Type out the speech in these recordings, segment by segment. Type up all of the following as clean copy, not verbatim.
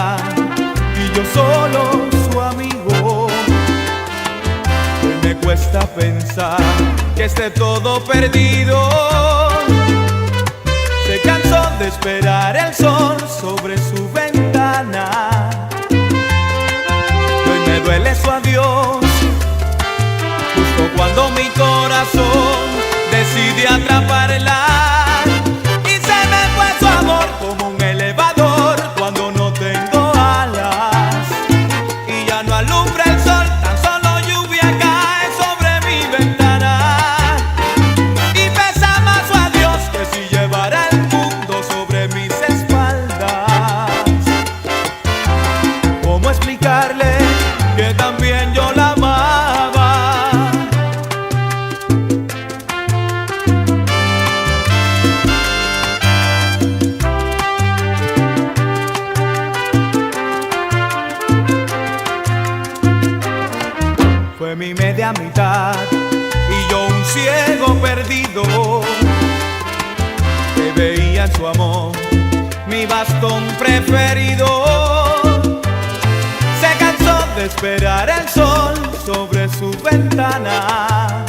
mitad y yo solo su amigo. Hoy me cuesta pensar que esté todo perdido. Se cansó de esperar el sol sobre su ventana. Y hoy me duele su adiós, justo cuando mi corazón decide atraparla. Y se me fue su amor como un elevador cuando no tengo alas. Y ya no alumbra el sol, tan solo lluvia cae sobre mi ventana. Y pesa más su adiós que si llevara el mundo sobre mis espaldas. ¿Cómo explicarle que también yo la amaba? Fue mi media mitad y yo un ciego perdido que veía en su amor mi bastón preferido. Se cansó de esperar el sol sobre su ventana.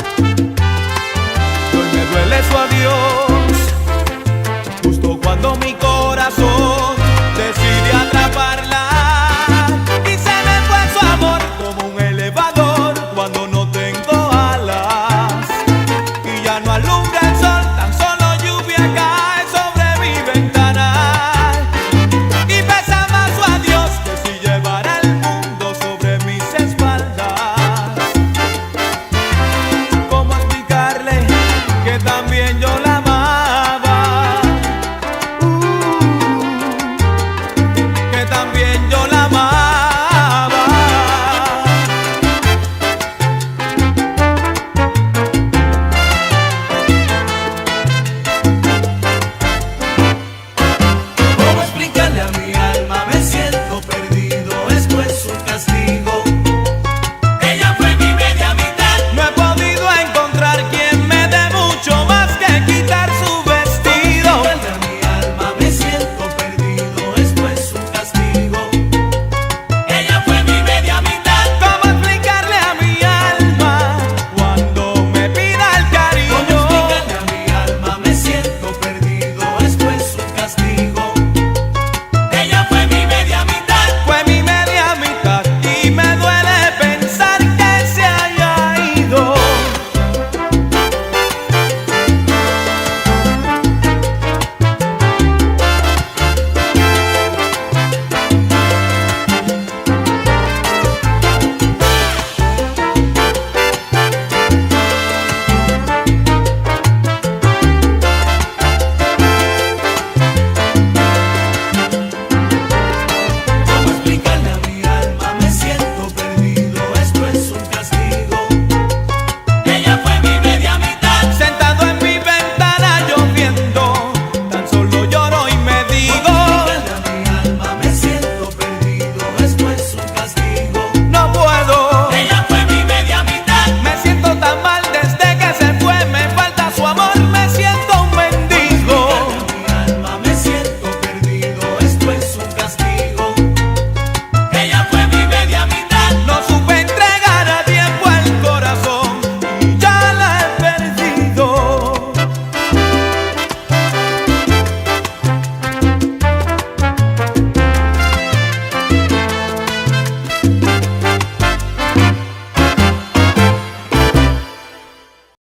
Y hoy me duele su adiós, justo cuando mi corazón